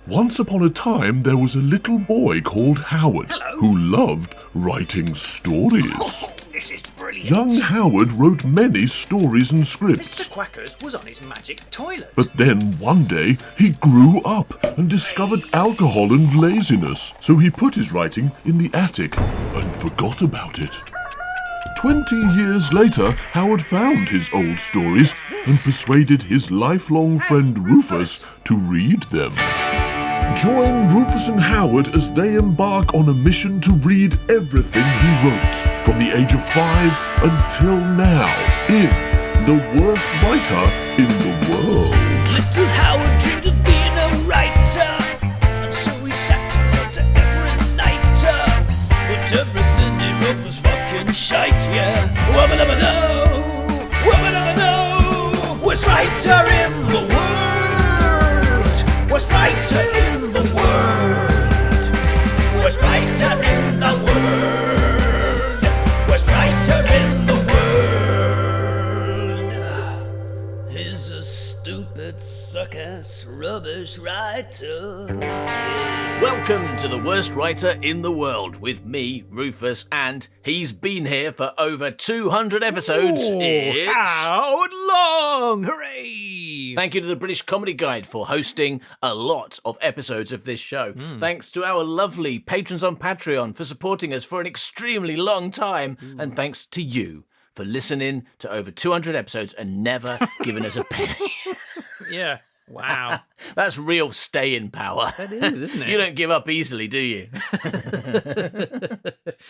Once upon a time, there was a little boy called Howard who loved writing stories. Oh, this is brilliant. Young Howard wrote many stories and scripts. Mr. Quackers was on his magic toilet. But then one day he grew up and discovered alcohol and laziness, so he put his writing in the attic and forgot about it. 20 years later, Howard found his old stories and persuaded his lifelong friend Rufus to read them. Join Rufus and Howard as they embark on a mission to read everything he wrote, from the age of 5 until now, in The Worst Writer in the World. Little Howard dreamed of being a writer, and so he sat and wrote every night. But everything he wrote was fucking shite, yeah. Wubba-dubba-doo, wubba-dubba-doo. Worst writer in the world, worst writer in the world, worst writer in the world, worst writer in the world. He's a stupid, suck-ass, rubbish writer. Welcome to The Worst Writer in the World with me, Rufus, and he's been here for over 200 episodes. It's Howard Long! Hooray! Thank you to the British Comedy Guide for hosting a lot of episodes of this show. Thanks to our lovely patrons on Patreon for supporting us for an extremely long time. And thanks to you for listening to over 200 episodes and never giving us a penny. Yeah. Wow. That's real staying power. That is, isn't it? You don't give up easily, do you?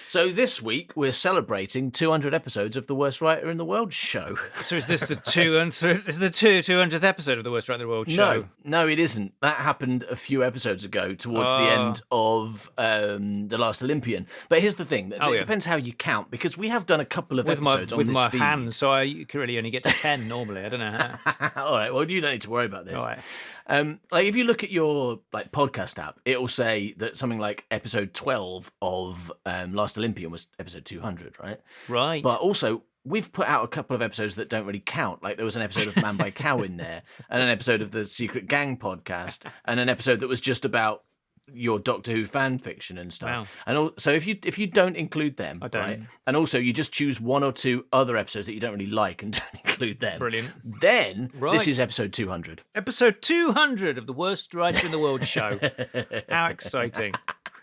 So this week we're celebrating 200 episodes of the Worst Writer in the World show. So is this the 200th episode of the Worst Writer in the World show? No, it isn't. That happened a few episodes ago towards the end of The Last Olympian. But here's the thing. It depends how you count, because we have done a couple of episodes on this with my feed. hands, so I can really only get to 10 normally. I don't know how. All right, well, you don't need to worry about this. All right. Like if you look at your podcast app, it will say that something like episode 12 of Last Olympian was episode 200, right? Right. But also, we've put out a couple of episodes that don't really count. Like there was an episode of Man by Cow in there, and an episode of the Secret Gang podcast, and an episode that was just about your Doctor Who fan fiction and stuff. Wow. And so if you don't include them, I don't. right? And also you just choose one or two other episodes that you don't really like and don't include them. Brilliant. Then this Right. is episode 200. Episode 200 of the Worst Writer in the World show. How exciting.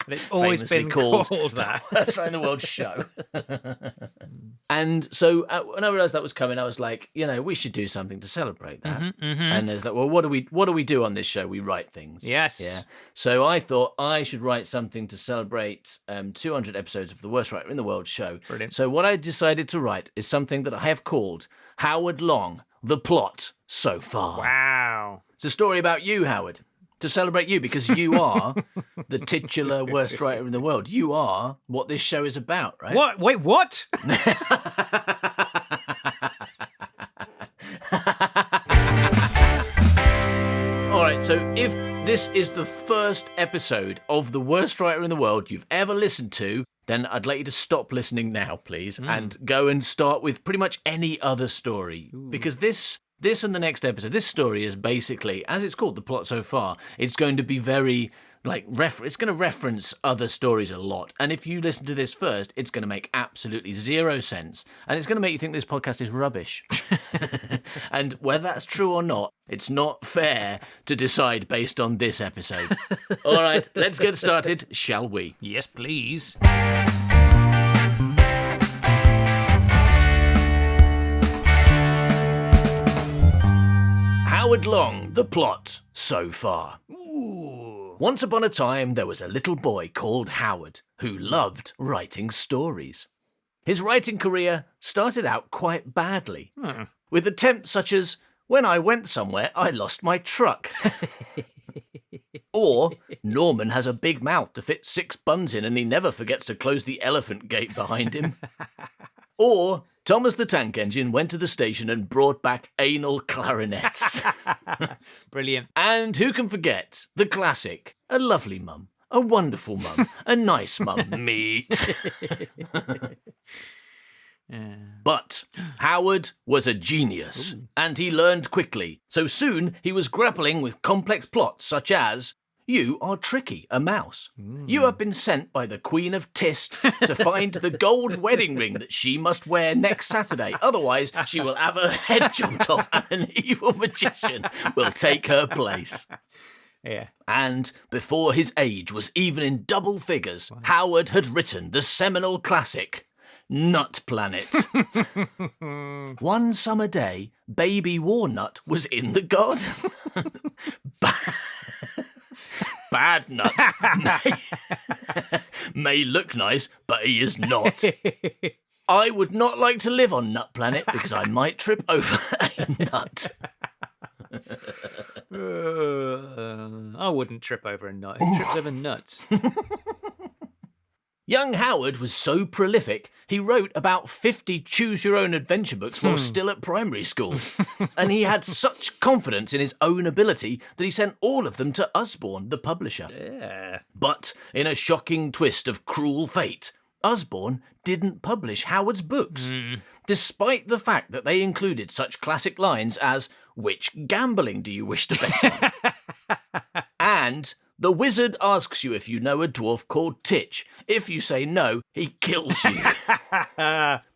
And it's always Famously been called called that. Worst Writer in the World show. And so when I realised that was coming, I was like, we should do something to celebrate that. And there's like, well, what do we do on this show? We write things. Yes. Yeah. So I thought I should write something to celebrate 200 episodes of the Worst Writer in the World show. Brilliant. So what I decided to write is something that I have called Howard Long, The Plot So Far. Wow. It's a story about you, Howard. To celebrate you, because you are the titular worst writer in the world. You are what this show is about, right? What? Wait, what? All right, so if this is the first episode of the worst writer in the world you've ever listened to, then I'd like you to stop listening now, please, and go and start with pretty much any other story. Because this and the next episode, this story is basically, as it's called, The Plot So Far, it's going to be very, it's going to reference other stories a lot. And if you listen to this first, it's going to make absolutely zero sense. And it's going to make you think this podcast is rubbish. And whether that's true or not, it's not fair to decide based on this episode. All right, let's get started, shall we? Yes, please. Howard Long, The Plot So Far. Once upon a time, there was a little boy called Howard who loved writing stories. His writing career started out quite badly, with attempts such as, "When I went somewhere, I lost my truck." Or, "Norman has a big mouth to fit 6 buns in and he never forgets to close the elephant gate behind him." Or, "Thomas the Tank Engine went to the station and brought back anal clarinets." Brilliant. And who can forget the classic, "A lovely mum, a wonderful mum, a nice mum, meet." But Howard was a genius, and he learned quickly. So soon he was grappling with complex plots such as You are Tricky, a mouse. You have been sent by the Queen of Tist to find the gold wedding ring that she must wear next Saturday. Otherwise, she will have her head chopped off and an evil magician will take her place. Yeah. And before his age was even in double figures, Howard had written the seminal classic, Nut Planet. One summer day, baby Warnut was in the garden. Bad Nut may look nice, but he is not. I would not like to live on Nut Planet because I might trip over a nut. I wouldn't trip over a nut. Who trips over nuts? Young Howard was so prolific, he wrote about 50 choose-your-own-adventure books while still at primary school. And he had such confidence in his own ability that he sent all of them to Usborne, the publisher. Yeah. But in a shocking twist of cruel fate, Usborne didn't publish Howard's books, despite the fact that they included such classic lines as, "Which gambling do you wish to bet on?" and "The wizard asks you if you know a dwarf called Titch. If you say no, he kills you."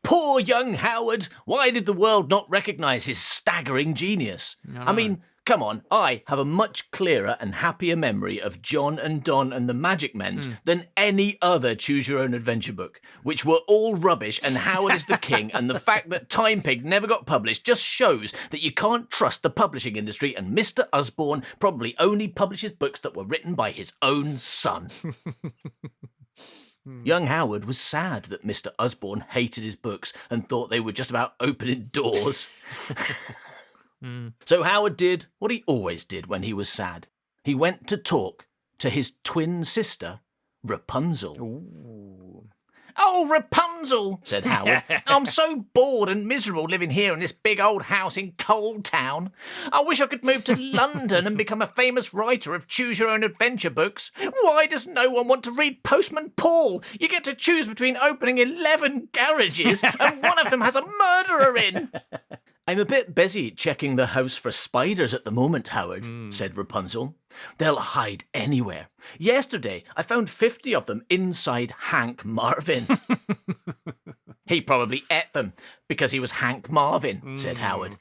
Poor young Howard! Why did the world not recognise his staggering genius? I mean, come on, I have a much clearer and happier memory of John and Don and the Magic Mens than any other choose-your-own-adventure book, which were all rubbish, and Howard is the king, and the fact that Time Pig never got published just shows that you can't trust the publishing industry, and Mr. Usborne probably only publishes books that were written by his own son. Young Howard was sad that Mr. Usborne hated his books and thought they were just about opening doors. So Howard did what he always did when he was sad. He went to talk to his twin sister, Rapunzel. Ooh. "Oh, Rapunzel," said Howard. "I'm so bored and miserable living here in this big old house in Coal Town. I wish I could move to London and become a famous writer of choose-your-own-adventure books. Why does no one want to read Postman Paul? You get to choose between opening 11 garages and one of them has a murderer in." "I'm a bit busy checking the house for spiders at the moment, Howard," said Rapunzel. "They'll hide anywhere. Yesterday, I found 50 of them inside Hank Marvin." "He probably ate them because he was Hank Marvin," said Howard.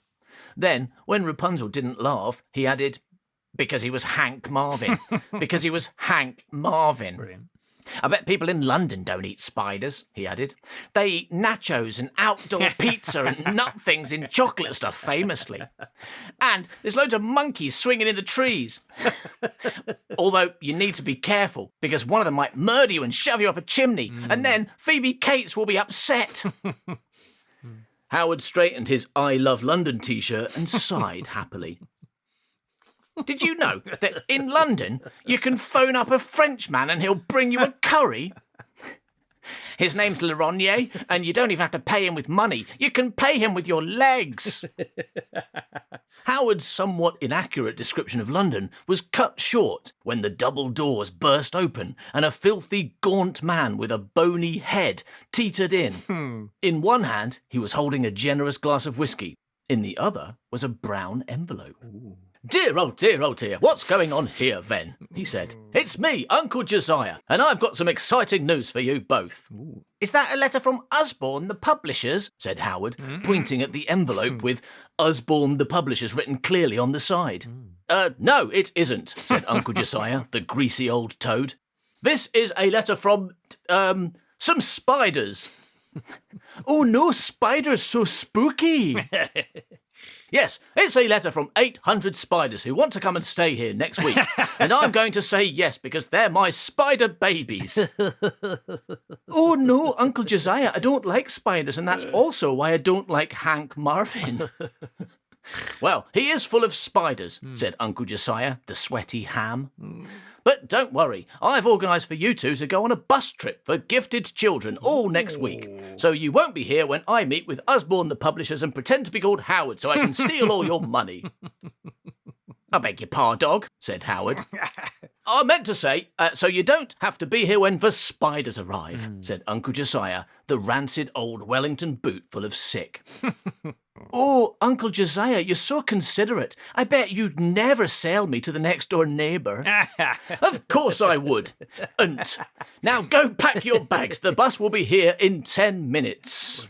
Then, when Rapunzel didn't laugh, he added, "Because he was Hank Marvin. Because he was Hank Marvin." Brilliant. "I bet people in London don't eat spiders," he added. "They eat nachos and outdoor pizza and nut things in chocolate stuff famously. And there's loads of monkeys swinging in the trees. Although you need to be careful because one of them might murder you and shove you up a chimney, and then Phoebe Cates will be upset." Howard straightened his "I Love London" t-shirt and sighed happily. "Did you know that in London you can phone up a Frenchman and he'll bring you a curry? His name's Laronnier, and you don't even have to pay him with money. You can pay him with your legs." Howard's somewhat inaccurate description of London was cut short when the double doors burst open and a filthy, gaunt man with a bony head teetered in. In one hand, he was holding a generous glass of whiskey. In the other was a brown envelope. "Dear, oh dear, oh dear, what's going on here, then?" he said. "It's me, Uncle Josiah, and I've got some exciting news for you both." "Is that a letter from Usborne, the publishers?" said Howard, pointing at the envelope with Usborne, the publishers written clearly on the side. No, it isn't," said Uncle Josiah, the greasy old toad. "This is a letter from, some spiders." "Oh no, spiders, so spooky." "Yes, it's a letter from 800 spiders who want to come and stay here next week. And I'm going to say yes because they're my spider babies." "Oh no, Uncle Josiah, I don't like spiders, and that's also why I don't like Hank Marvin." "Well, he is full of spiders," said Uncle Josiah, the sweaty ham. "But don't worry, I've organised for you two to go on a bus trip for gifted children all next week. So you won't be here when I meet with Usborne the publishers and pretend to be called Howard so I can steal all your money." "I beg your pardon," said Howard. "I meant to say, so you don't have to be here when the spiders arrive," said Uncle Josiah, the rancid old Wellington boot full of sick. Oh, Uncle Josiah, you're so considerate. I bet you'd never sell me to the next door neighbour. Of course I would. And now go pack your bags. The bus will be here in 10 minutes.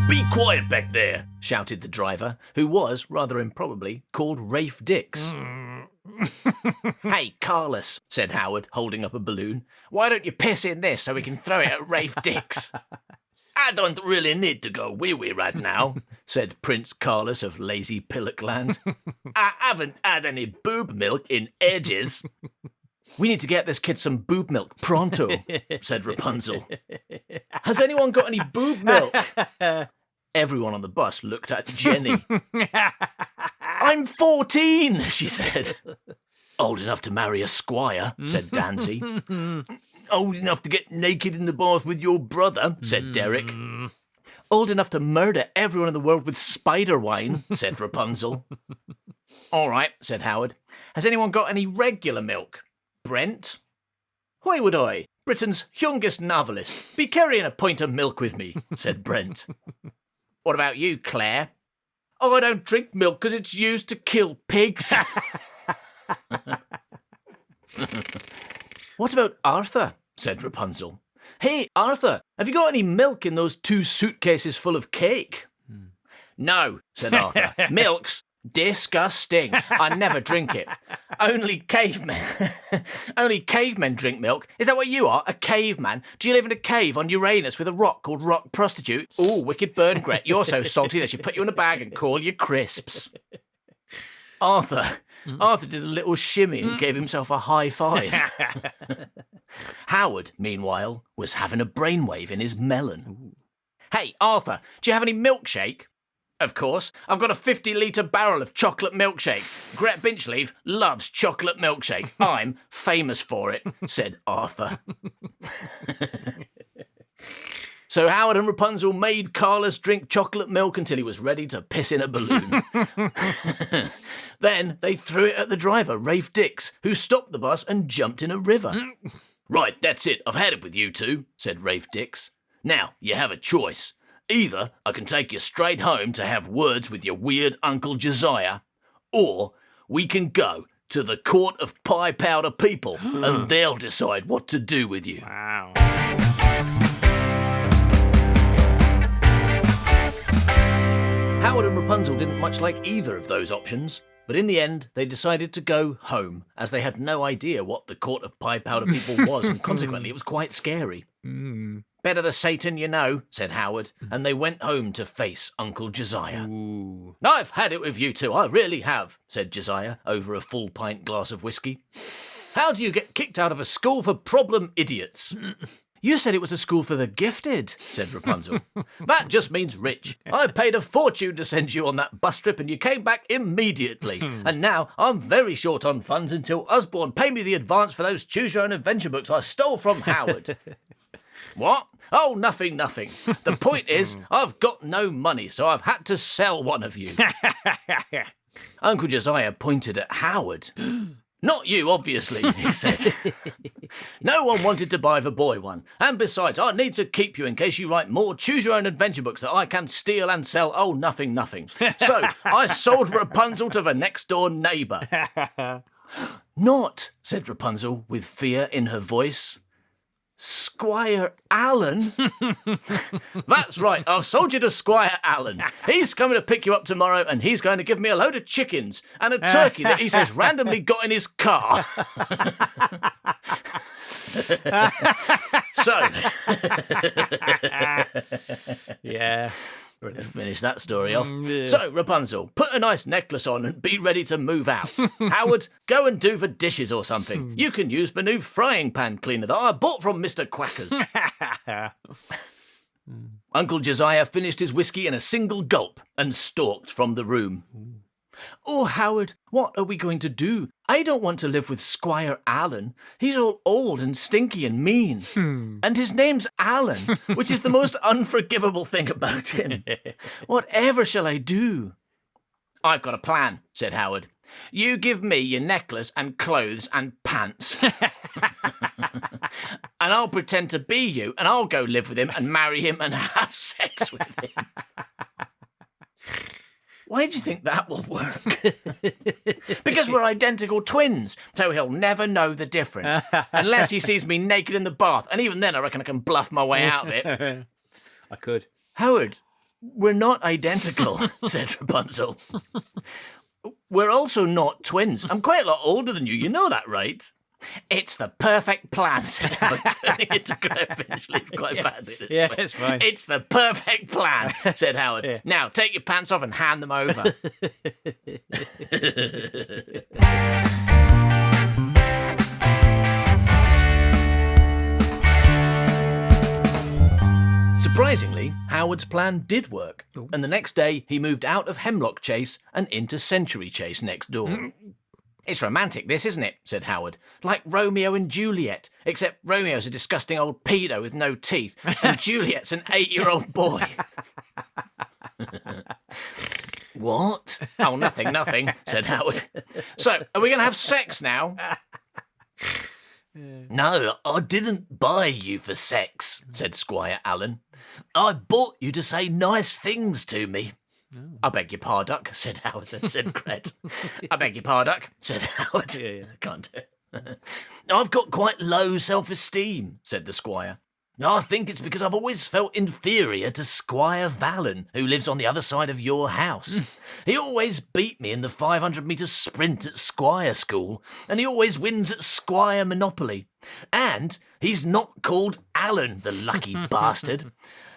Be quiet back there, shouted the driver, who was, rather improbably, called Rafe Dix. Hey, Carlos, said Howard, holding up a balloon. Why don't you piss in this so we can throw it at Rafe Dix? I don't really need to go wee-wee right now, said Prince Carlos of lazy Pillockland. I haven't had any boob milk in ages. We need to get this kid some boob milk pronto, said Rapunzel. Has anyone got any boob milk? Everyone on the bus looked at Jenny. I'm 14, she said. Old enough to marry a squire, said Dancy. Old enough to get naked in the bath with your brother, said Derek. Old enough to murder everyone in the world with spider wine, said Rapunzel. All right, said Howard. Has anyone got any regular milk? Brent? Why would I, Britain's youngest novelist, be carrying a pint of milk with me, said Brent. What about you, Claire? Oh, I don't drink milk because it's used to kill pigs. What about Arthur? Said Rapunzel. Hey, Arthur, have you got any milk in those 2 suitcases full of cake? No, said Arthur. Milk's disgusting. I never drink it. Only cavemen drink milk. Is that what you are? A caveman? Do you live in a cave on Uranus with a rock called Rock Prostitute? Ooh, wicked Burngret. You're so salty they should put you in a bag and call you Crisps. Arthur did a little shimmy and gave himself a high five. Howard, meanwhile, was having a brainwave in his melon. Hey, Arthur, do you have any milkshake? Of course, I've got a 50-litre barrel of chocolate milkshake. Gret Binchleaf loves chocolate milkshake. I'm famous for it, said Arthur. So Howard and Rapunzel made Carlos drink chocolate milk until he was ready to piss in a balloon. Then they threw it at the driver, Rafe Dix, who stopped the bus and jumped in a river. Right, that's it. I've had it with you two, said Rafe Dix. Now, you have a choice. Either I can take you straight home to have words with your weird Uncle Josiah, or we can go to the court of pie powder people and they'll decide what to do with you. Wow. Howard and Rapunzel didn't much like either of those options, but in the end they decided to go home, as they had no idea what the court of pie powder people was, and consequently it was quite scary. Better the Satan you know, said Howard, and they went home to face Uncle Josiah. Ooh. I've had it with you two, I really have, said Josiah, over a full pint glass of whiskey. How do you get kicked out of a school for problem idiots? You said it was a school for the gifted, said Rapunzel. That just means rich. I paid a fortune to send you on that bus trip and you came back immediately. And now I'm very short on funds until Usborne paid me the advance for those Choose Your Own Adventure books I stole from Howard. What? Oh, nothing. The point is, I've got no money, so I've had to sell one of you. Uncle Josiah pointed at Howard. Not you, obviously, he said. No one wanted to buy the boy one. And besides, I need to keep you in case you write more Choose Your Own Adventure books that I can steal and sell. Oh, nothing. So I sold Rapunzel to the next door neighbour. Not, said Rapunzel with fear in her voice. Squire Allen? That's right, I've sold you to Squire Allen. He's coming to pick you up tomorrow and he's going to give me a load of chickens and a turkey that he says randomly got in his car. So, Yeah. let's finish that story off. So, Rapunzel, put a nice necklace on and be ready to move out. Howard, go and do the dishes or something. You can use the new frying pan cleaner that I bought from Mr. Quacker's. Uncle Josiah finished his whiskey in a single gulp and stalked from the room. Oh, Howard, what are we going to do? I don't want to live with Squire Allen. He's all old and stinky and mean. And his name's Allen, which is the most unforgivable thing about him. Whatever shall I do? I've got a plan, said Howard. You give me your necklace and clothes and pants. And I'll pretend to be you, and I'll go live with him and marry him and have sex with him. Why do you think that will work? Because we're identical twins, so he'll never know the difference. Unless he sees me naked in the bath, and even then I reckon I can bluff my way out of it. I could. Howard, we're not identical, said Rapunzel. We're also not twins. I'm quite a lot older than you know that, right? It's the perfect plan, said Howard, turning into Greenwich Leaf quite badly at this Yeah, point. it's fine. It's the perfect plan, said Howard. Yeah. Now, take your pants off and hand them over. Surprisingly, Howard's plan did work, and the next day he moved out of Hemlock Chase and into Century Chase next door. It's romantic, this, isn't it? Said Howard. Like Romeo and Juliet, except Romeo's a disgusting old pedo with no teeth, and Juliet's an 8-year-old boy. What? Oh, nothing, said Howard. So, are we going to have sex now? No, I didn't buy you for sex, said Squire Allen. I bought you to say nice things to me. I beg your pardon, said Howard, said Cred. I beg your pardon, said Howard. Yeah. I can't do it. I've got quite low self-esteem, said the Squire. I think it's because I've always felt inferior to Squire Vallon, who lives on the other side of your house. He always beat me in the 500-metre sprint at Squire School, and he always wins at Squire Monopoly. And he's not called Alan, the lucky bastard.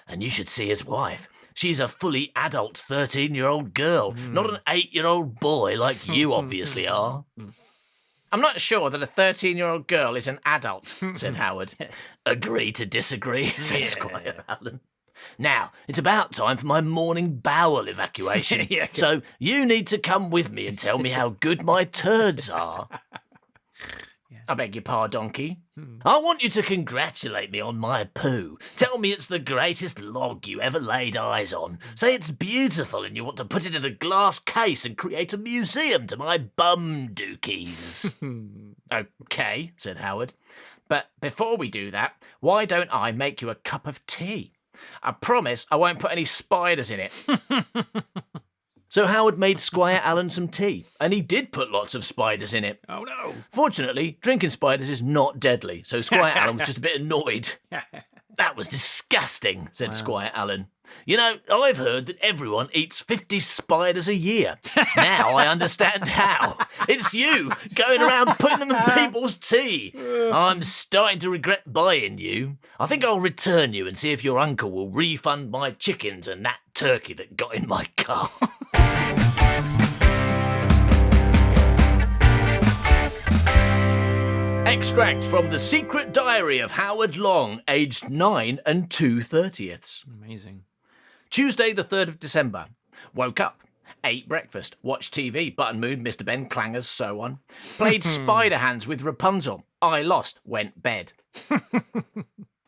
And you should see his wife. She's a fully adult 13-year-old girl, not an 8-year-old boy like you obviously are. I'm not sure that a 13-year-old girl is an adult, said Howard. Agree to disagree, said Squire Allen. Now, it's about time for my morning bowel evacuation, so you need to come with me and tell me how good my turds are. I beg your pardonky. I want you to congratulate me on my poo. Tell me it's the greatest log you ever laid eyes on. Say it's beautiful and you want to put it in a glass case and create a museum to my bum dookies. Okay, said Howard. But before we do that, why don't I make you a cup of tea? I promise I won't put any spiders in it. So Howard made Squire Allen some tea, and he did put lots of spiders in it. Oh, no. Fortunately, drinking spiders is not deadly, so Squire Allen was just a bit annoyed. That was disgusting, said Squire Allen. You know, I've heard that everyone eats 50 spiders a year. Now I understand how. It's you going around putting them in people's tea. I'm starting to regret buying you. I think I'll return you and see if your uncle will refund my chickens and that turkey that got in my car. Extract from the secret diary of Howard Long, aged 9 and 2/30. Amazing. Tuesday the 3rd of December. Woke up, ate breakfast, watched TV, Button Moon, Mr. Ben, Clangers, so on. Played Spider Hands with Rapunzel. I lost, went bed.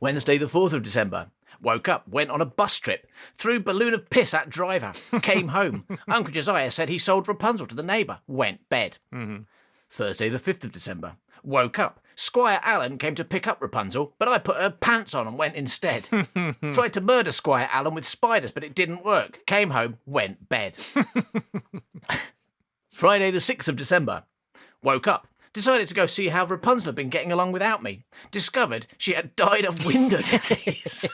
Wednesday the 4th of December. Woke up, went on a bus trip, threw balloon of piss at driver, came home. Uncle Josiah said he sold Rapunzel to the neighbour, went bed. Thursday the 5th of December. Woke up. Squire Allen came to pick up Rapunzel, but I put her pants on and went instead. Tried to murder Squire Allen with spiders, but it didn't work. Came home, went bed. Friday the 6th of December. Woke up. Decided to go see how Rapunzel had been getting along without me. Discovered she had died of window disease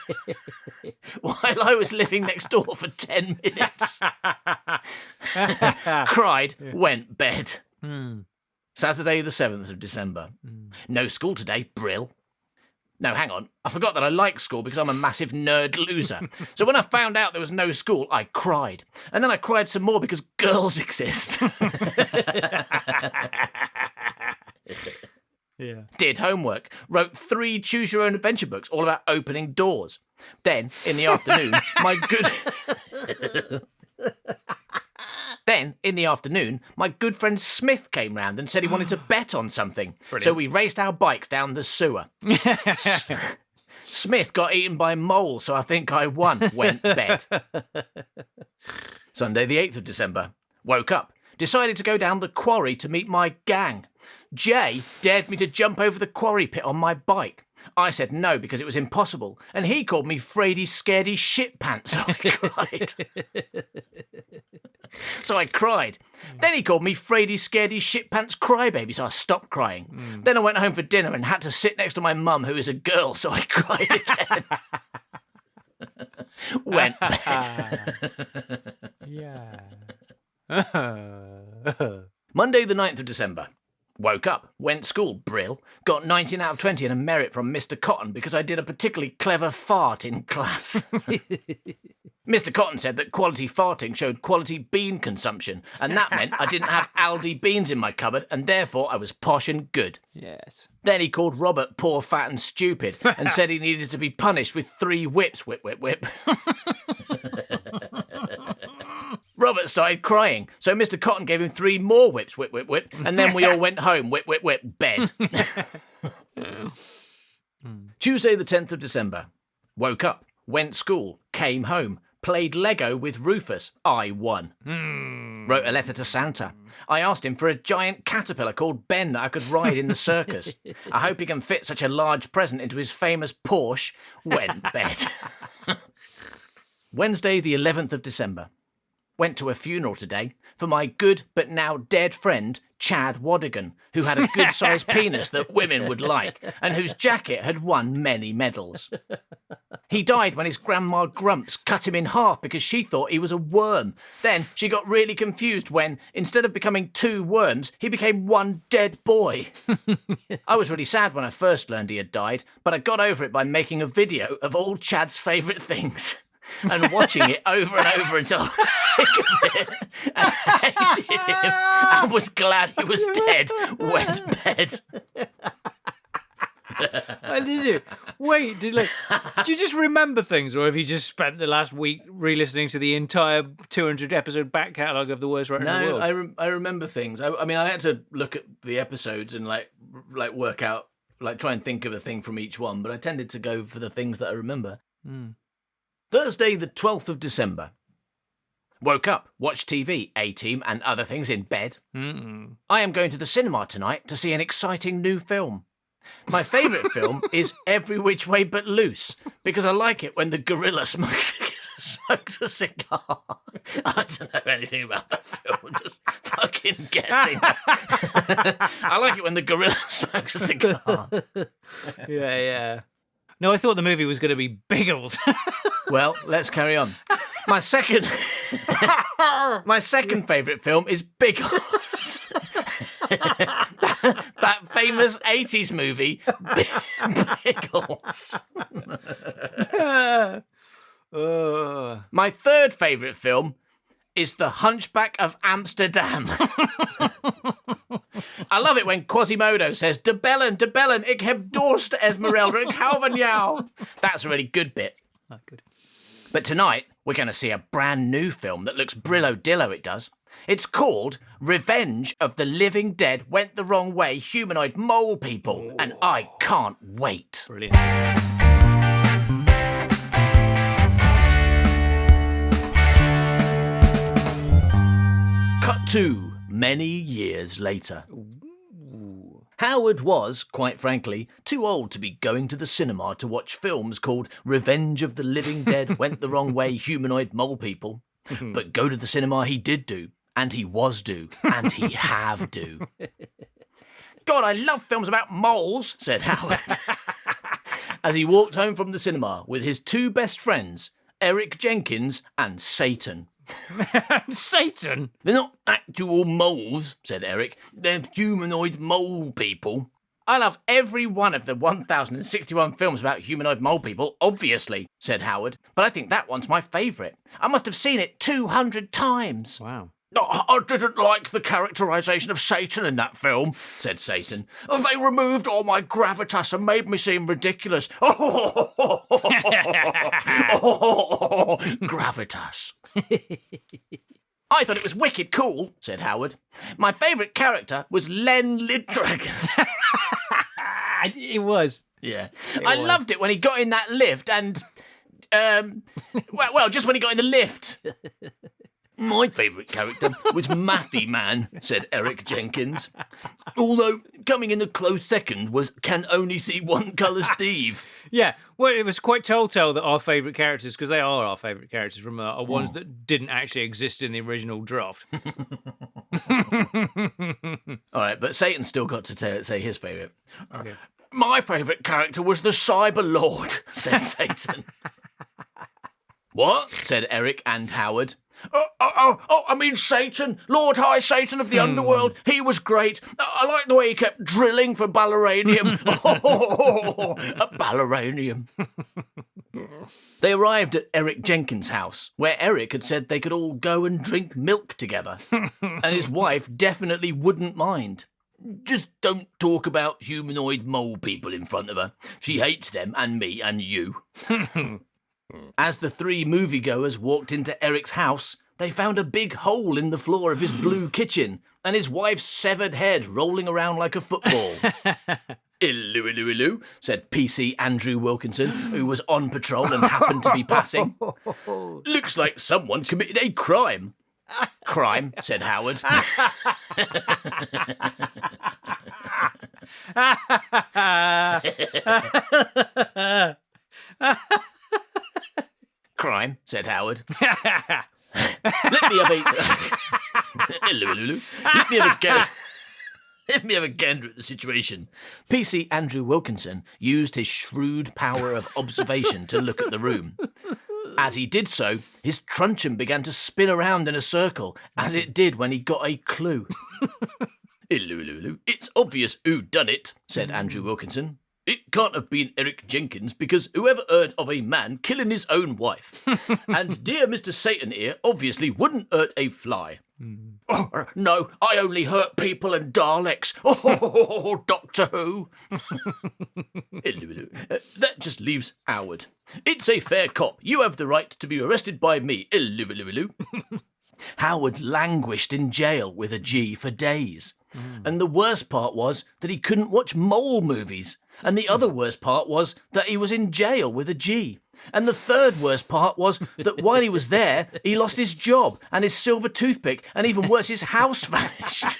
while I was living next door for 10 minutes. Cried, went bed. Saturday the 7th of December. No school today, Brill. No, hang on. I forgot that I like school because I'm a massive nerd loser. So when I found out there was no school, I cried. And then I cried some more because girls exist. Did homework. Wrote 3 choose-your-own-adventure books all about opening doors. Then, in the afternoon, my good friend Smith came round and said he wanted to bet on something. Brilliant. So we raced our bikes down the sewer. Smith got eaten by a mole, so I think I won. Went bed. Sunday the 8th of December. Woke up. Decided to go down the quarry to meet my gang. Jay dared me to jump over the quarry pit on my bike. I said no because it was impossible, and he called me Frady Scaredy Shit Pants, so I cried. So I cried. Then he called me Frady Scaredy Shit Pants Crybaby, so I stopped crying. Then I went home for dinner and had to sit next to my mum, who is a girl, so I cried again. Went bed. Yeah. Monday the 9th of December. Woke up, went school, brill, got 19 out of 20 and a merit from Mr. Cotton because I did a particularly clever fart in class. Mr. Cotton said that quality farting showed quality bean consumption, and that meant I didn't have Aldi beans in my cupboard, and therefore I was posh and good. Yes. Then he called Robert poor, fat and stupid, and said he needed to be punished with 3 whips, whip, whip, whip. Robert started crying, so Mr. Cotton gave him 3 more whips, whip, whip, whip, and then we all went home, whip, whip, whip, bed. Tuesday the 10th of December. Woke up, went school, came home, played Lego with Rufus. I won. Wrote a letter to Santa. I asked him for a giant caterpillar called Ben that I could ride in the circus. I hope he can fit such a large present into his famous Porsche. Went bed. Wednesday the 11th of December. Went to a funeral today for my good but now dead friend, Chad Wadigan, who had a good-sized penis that women would like and whose jacket had won many medals. He died when his grandma Grumps cut him in half because she thought he was a worm. Then she got really confused when, instead of becoming 2 worms, he became 1 dead boy. I was really sad when I first learned he had died, but I got over it by making a video of all Chad's favourite things. And watching it over and over until I was sick of it and hated him and was glad he was dead. Went bed. Oh, did you? Wait, do you just remember things, or have you just spent the last week re-listening to the entire 200-episode back catalogue of The Worst Writer in the World? No, I remember things. I mean, I had to look at the episodes and like work out, like try and think of a thing from each one, but I tended to go for the things that I remember. Thursday, the 12th of December. Woke up, watched TV, A-Team and other things in bed. I am going to the cinema tonight to see an exciting new film. My favourite film is Every Which Way But Loose, because I like it when the gorilla smokes a cigar. I don't know anything about that film, I'm just fucking guessing. I like it when the gorilla smokes a cigar. Yeah. No, I thought the movie was going to be Biggles. Well, let's carry on. My second favourite film is Biggles. that famous 80s movie, Biggles. My third favourite film is The Hunchback of Amsterdam. I love it when Quasimodo says, De bellen, ik heb dorst, Esmeralda, ik hou van jou. That's a really good bit. Oh, good. But tonight, we're going to see a brand new film that looks brillo-dillo, it does. It's called Revenge of the Living Dead Went the Wrong Way, Humanoid Mole People, and I can't wait. Brilliant. Cut to many years later. Howard was, quite frankly, too old to be going to the cinema to watch films called Revenge of the Living Dead Went the Wrong Way, Humanoid Mole People. But go to the cinema he did do, and he was do, and he have do. God, I love films about moles, said Howard, as he walked home from the cinema with his 2 best friends, Eric Jenkins and Satan. Satan? They're not actual moles, said Eric. They're humanoid mole people. I love every one of the 1,061 films about humanoid mole people, obviously, said Howard. But I think that one's my favourite. I must have seen it 200 times. Wow. I didn't like the characterisation of Satan in that film, said Satan. They removed all my gravitas and made me seem ridiculous. Gravitas. I thought it was wicked cool, said Howard. My favourite character was Len Liddragon. It was. Yeah. I loved it when he got in that lift and... well, just when he got in the lift. My favourite character was Mathy Man, said Eric Jenkins. Although, coming in a close second was Can Only See One Colour Steve. Yeah, well, it was quite telltale that our favourite characters, because they are our favourite characters from are ones that didn't actually exist in the original draft. All right, but Satan's still got to say his favourite. Okay. My favourite character was the Cyber Lord, said Satan. What? Said Eric and Howard. I mean Satan, Lord High Satan of the underworld. He was great. I like the way he kept drilling for balleranium. A balleranium. They arrived at Eric Jenkins' house, where Eric had said they could all go and drink milk together. And his wife definitely wouldn't mind. Just don't talk about humanoid mole people in front of her. She hates them and me and you. As the three moviegoers walked into Eric's house, they found a big hole in the floor of his blue kitchen and his wife's severed head rolling around like a football. Illu, illu, illu, said PC Andrew Wilkinson, who was on patrol and happened to be passing. Looks like someone committed a crime. Crime, said Howard. Crime, said Howard. Let me have a gander at the situation. PC Andrew Wilkinson used his shrewd power of observation to look at the room. As he did so, his truncheon began to spin around in a circle, as it did when he got a clue. It's obvious who done it, said Andrew Wilkinson. It can't have been Eric Jenkins, because whoever heard of a man killing his own wife? And dear Mr. Satan here obviously wouldn't hurt a fly. Oh, no, I only hurt people and Daleks. Oh, Doctor Who. That just leaves Howard. It's a fair cop. You have the right to be arrested by me. Howard languished in jail with a G for days. And the worst part was that he couldn't watch mole movies. And the other worst part was that he was in jail with a G. And the third worst part was that while he was there, he lost his job and his silver toothpick, and even worse, his house vanished.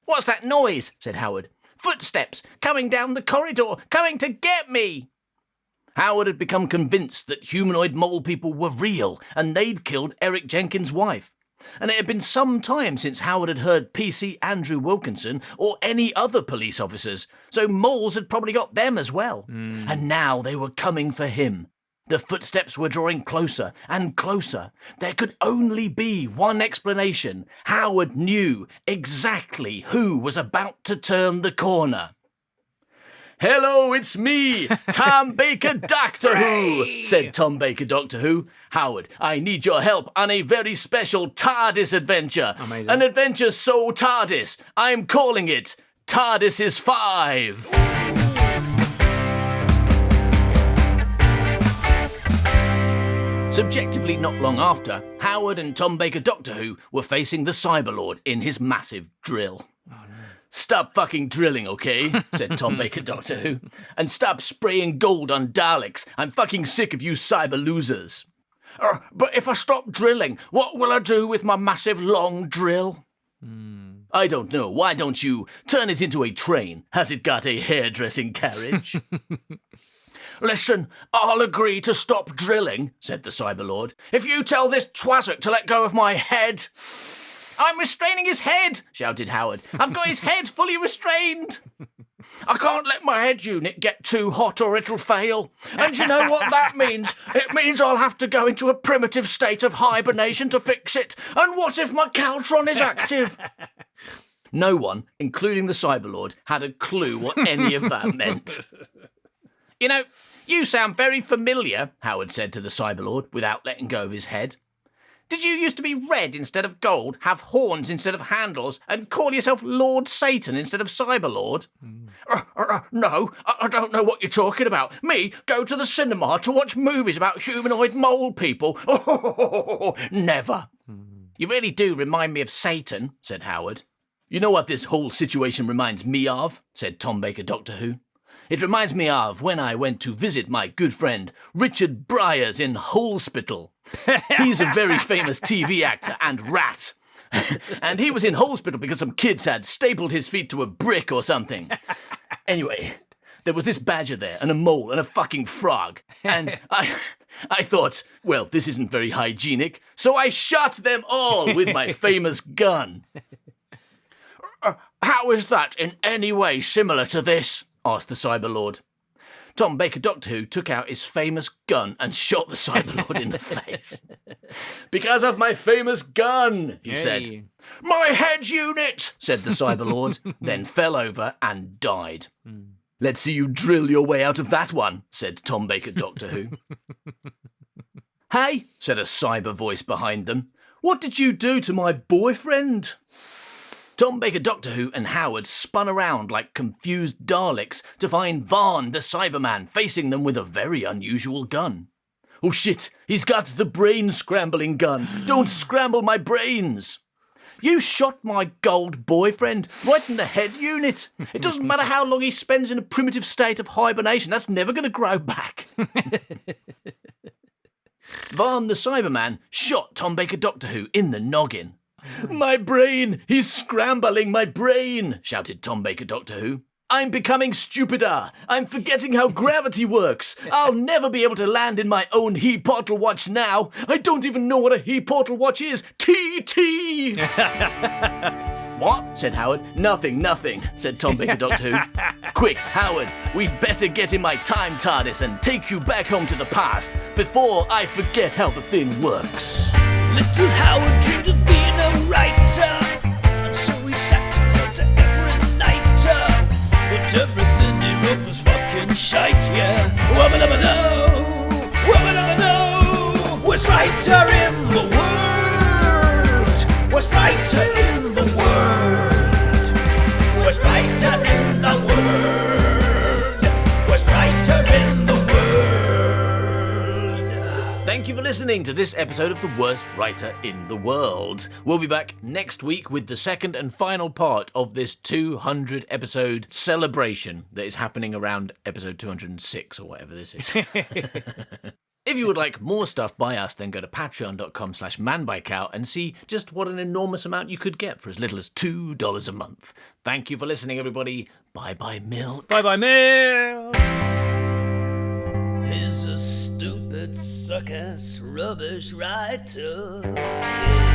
What's that noise? Said Howard. Footsteps coming down the corridor, coming to get me. Howard had become convinced that humanoid mole people were real and they'd killed Eric Jenkins' wife. And it had been some time since Howard had heard PC Andrew Wilkinson or any other police officers, so moles had probably got them as well. And now they were coming for him. The footsteps were drawing closer and closer. There could only be one explanation. Howard knew exactly who was about to turn the corner. Hello, it's me, Tom Baker Doctor Who, said Tom Baker Doctor Who. Howard, I need your help on a very special TARDIS adventure. Amazing. An adventure so TARDIS, I'm calling it TARDIS is 5. Subjectively not long after, Howard and Tom Baker Doctor Who were facing the Cyberlord in his massive drill. Stop fucking drilling, okay? Said Tom Baker Doctor Who. And stop spraying gold on Daleks. I'm fucking sick of you cyber losers. But if I stop drilling, what will I do with my massive long drill? I don't know. Why don't you turn it into a train? Has it got a hairdressing carriage? Listen, I'll agree to stop drilling, said the Cyberlord, if you tell this twazzock to let go of my head. I'm restraining his head, shouted Howard. I've got his head fully restrained. I can't let my head unit get too hot or it'll fail. And you know what that means? It means I'll have to go into a primitive state of hibernation to fix it. And what if my Caltron is active? No one, including the Cyberlord, had a clue what any of that meant. You know, you sound very familiar, Howard said to the Cyberlord without letting go of his head. Did you used to be red instead of gold, have horns instead of handles, and call yourself Lord Satan instead of Cyberlord? No, I don't know what you're talking about. Me, go to the cinema to watch movies about humanoid mole people? Oh, never. You really do remind me of Satan, said Howard. You know what this whole situation reminds me of, said Tom Baker Doctor Who. It reminds me of when I went to visit my good friend Richard Bryars in Hospital. He's a very famous TV actor and rat. And he was in hospital because some kids had stapled his feet to a brick or something. Anyway, there was this badger there, and a mole, and a fucking frog. And I thought, well, this isn't very hygienic, so I shot them all with my famous gun. How is that in any way similar to this? Asked the Cyberlord. Tom Baker Doctor Who took out his famous gun and shot the Cyberlord in the face. Because of my famous gun, he said. My head unit, said the Cyberlord, then fell over and died. Let's see you drill your way out of that one, said Tom Baker Doctor Who. Hey, said a cyber voice behind them. What did you do to my boyfriend? Tom Baker Doctor Who and Howard spun around like confused Daleks to find Vaughn the Cyberman facing them with a very unusual gun. Oh shit, he's got the brain-scrambling gun. Don't scramble my brains. You shot my gold boyfriend right in the head unit. It doesn't matter how long he spends in a primitive state of hibernation, that's never going to grow back. Vaughn the Cyberman shot Tom Baker Doctor Who in the noggin. My brain! He's scrambling my brain! Shouted Tom Baker Doctor Who. I'm becoming stupider. I'm forgetting how gravity works. I'll never be able to land in my own he-portal watch now. I don't even know what a he-portal watch is. TT! What? Said Howard. Nothing, said Tom Baker Doctor Who. Quick, Howard, we'd better get in my time TARDIS and take you back home to the past before I forget how the thing works. Little Howard dreamed of being a writer, and so he sat and wrote every night. But everything he wrote was fucking shite, yeah. Wubba-dubba-doo, wubba-dubba-doo. Worst writer in the world, worst writer in the world, worst writer in the world, worst writer in the world. Thank you for listening to this episode of The Worst Writer in the World. We'll be back next week with the second and final part of this 200 episode celebration that is happening around episode 206 or whatever this is. If you would like more stuff by us, then go to patreon.com/manbycow and see just what an enormous amount you could get for as little as $2 a month. Thank you for listening, everybody. Bye-bye, milk. Bye-bye, milk. He's a stupid, suck-ass, rubbish writer. Yeah.